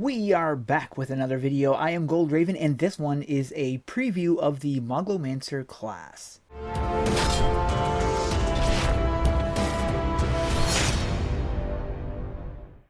We are back with another video. I am Gold Raven, and this one is a preview of the Moglomancer class.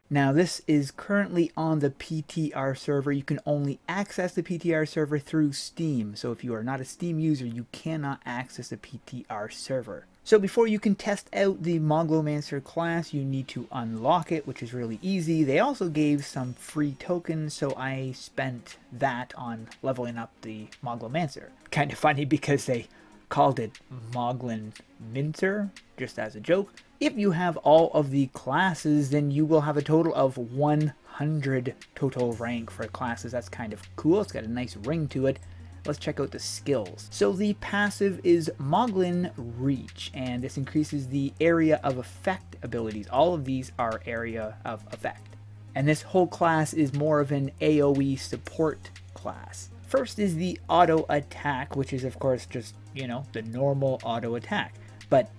Now this is currently on the PTR server. You can only access the PTR server through Steam. So if you are not a Steam user, you cannot access the PTR server. So before you can test out the Moglomancer class, you need to unlock it, which is really easy. They also gave some free tokens, so I spent that on leveling up the Moglomancer. Kind of funny because they called it Moglomancer, just as a joke. If you have all of the classes, then you will have a total of 100 total rank for classes. That's kind of cool. It's got a nice ring to it. Let's check out the skills. So the passive is Moglin Reach, and this increases the area of effect abilities. All of these are area of effect. And this whole class is more of an AoE support class. First is the auto attack, which is of course just, the normal auto attack. But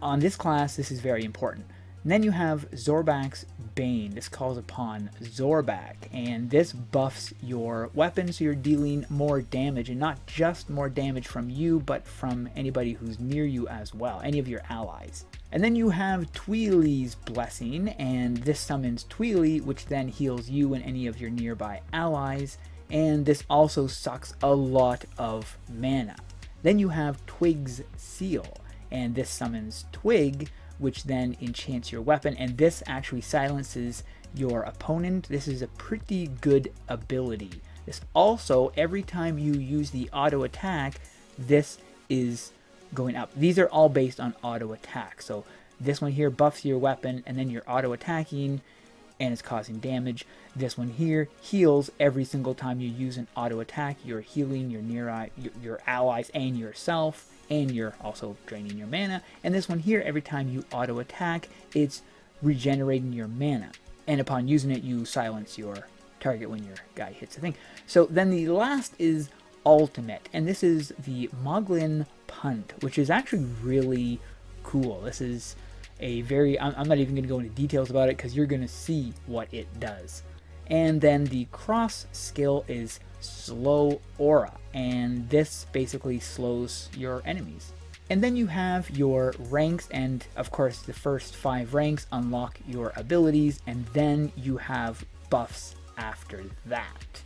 on this class, this is very important. And then you have Zorbac's Bane. This calls upon Zorbac, and this buffs your weapon, so you're dealing more damage, and not just more damage from you, but from anybody who's near you as well, any of your allies. And then you have Tweely's Blessing, and this summons Tweely, which then heals you and any of your nearby allies, and this also sucks a lot of mana. Then you have Twig's Seal, and this summons Twig, which then enchants your weapon, and this actually silences your opponent. This is a pretty good ability. This also, every time you use the auto attack, this is going up. These are all based on auto attack. So this one here buffs your weapon, and then you're auto attacking and it's causing damage. This one here heals every single time you use an auto attack. You're healing your allies and yourself, and you're also draining your mana. And this one here, every time you auto attack, it's regenerating your mana, and upon using it, you silence your target when your guy hits the thing. So then the last is ultimate, and this is the Moglin Punt, which is actually really cool. This is a very, I'm not even going to go into details about it because you're going to see what it does. And then the cross skill is Slow Aura, and this basically slows your enemies. And then you have your ranks, and of course the first 5 ranks unlock your abilities, and then you have buffs after that.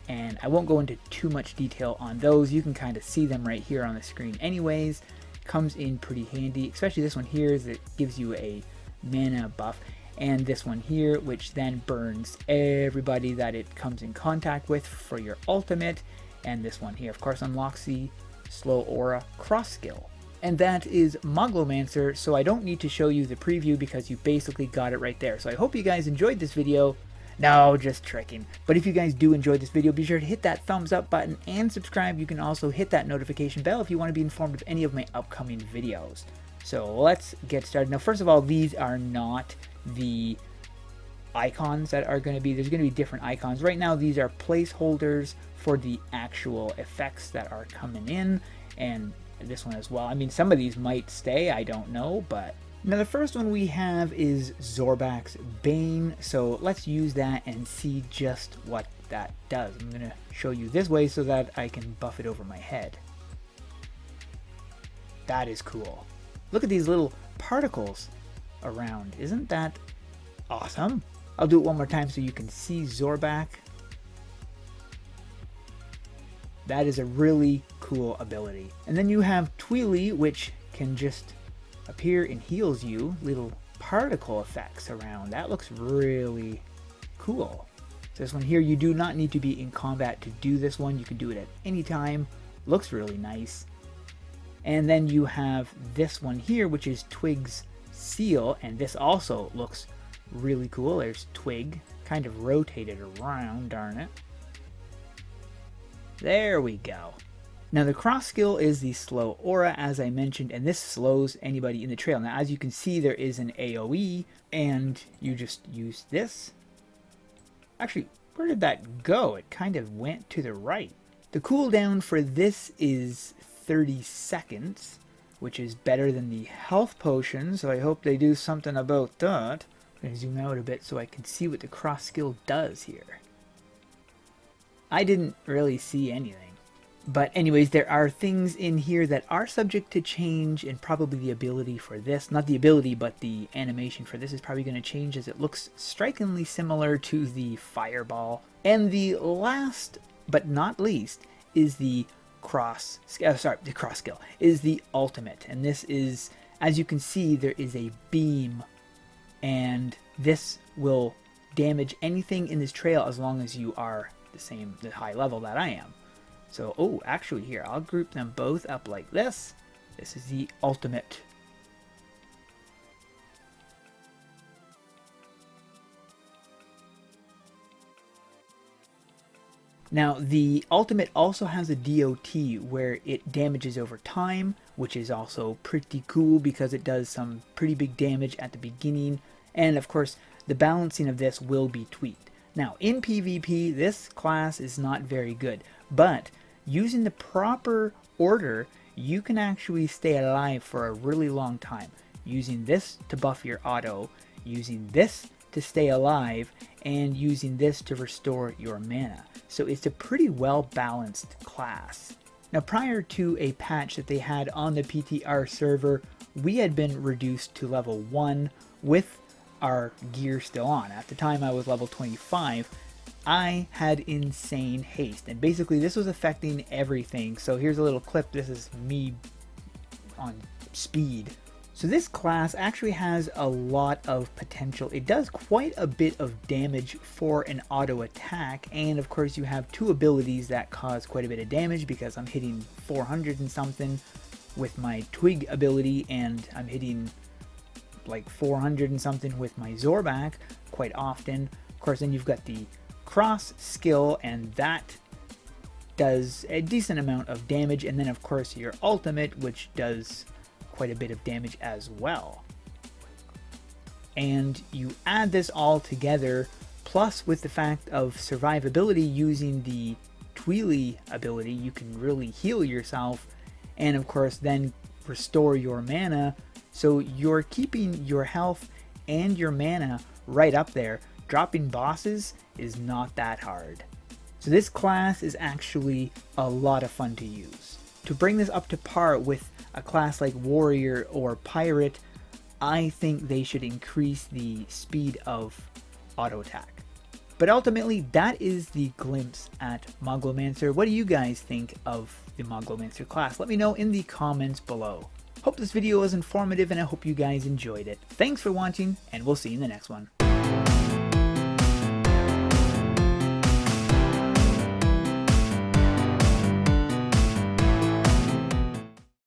And I won't go into too much detail on those. You can kind of see them right here on the screen anyways. Comes in pretty handy, especially this one here, that gives you a mana buff. And this one here, which then burns everybody that it comes in contact with for your ultimate. And this one here, of course, unlocks the Slow Aura cross skill. And that is Moglomancer, so I don't need to show you the preview because you basically got it right there. So I hope you guys enjoyed this video. No, just tricking. But if you guys do enjoy this video, be sure to hit that thumbs up button and subscribe. You can also hit that notification bell if you want to be informed of any of my upcoming videos. So let's get started. Now, first of all, these are not the icons that are going to be, there's going to be different icons. Right now, these are placeholders for the actual effects that are coming in, and this one as well. I mean, some of these might stay, I don't know, but now the first one we have is Zorbac's Bane, so let's use that and see just what that does. I'm going to show you this way so that I can buff it over my head. That is cool. Look at these little particles around. Isn't that awesome? I'll do it one more time so you can see Zorbac. That is a really cool ability. And then you have Tweely, which can just appear and heals you. Little particle effects around. That looks really cool. So this one here, you do not need to be in combat to do this one. You can do it at any time. Looks really nice. And then you have this one here, which is Twig's Seal, and this also looks really cool. There's Twig, kind of rotated around, darn it. There we go. Now the cross skill is the Slow Aura, as I mentioned, and this slows anybody in the trail. Now as you can see, there is an AoE, and you just use this. Actually, where did that go? It kind of went to the right. The cooldown for this is 30 seconds, which is better than the health potion, so I hope they do something about that. I'm going to zoom out a bit so I can see what the cross skill does here. I didn't really see anything. But anyways, there are things in here that are subject to change, and probably the ability for this, not the ability, but the animation for this is probably going to change, as it looks strikingly similar to the fireball. And the last but not least is the cross skill is the ultimate. And this is, as you can see, there is a beam, and this will damage anything in this trail as long as you are the high level that I am. So, oh, actually here, I'll group them both up like this. This is the ultimate. Now, the ultimate also has a DOT where it damages over time, which is also pretty cool because it does some pretty big damage at the beginning. And of course, the balancing of this will be tweaked. Now, in PvP, this class is not very good, but using the proper order, you can actually stay alive for a really long time. Using this to buff your auto, using this to stay alive, and using this to restore your mana. So it's a pretty well balanced class. Now, prior to a patch that they had on the PTR server, we had been reduced to level 1 with our gear still on. At the time I was level 25. I had insane haste, and basically this was affecting everything. So here's a little clip. This is me on speed. So this class actually has a lot of potential. It does quite a bit of damage for an auto attack, and of course you have two abilities that cause quite a bit of damage, because I'm hitting 400 and something with my twig ability, and I'm hitting like 400 and something with my Zorback quite often. Of course, then you've got the cross skill, and that does a decent amount of damage, and then of course your ultimate, which does quite a bit of damage as well. And you add this all together, plus with the fact of survivability, using the Tweely ability, you can really heal yourself, and of course then restore your mana, so you're keeping your health and your mana right up there. Dropping bosses is not that hard. So this class is actually a lot of fun to use. To bring this up to par with a class like Warrior or Pirate, I think they should increase the speed of auto attack. But ultimately, that is the glimpse at Moglomancer. What do you guys think of the Moglomancer class? Let me know in the comments below. Hope this video was informative, and I hope you guys enjoyed it. Thanks for watching, and we'll see you in the next one.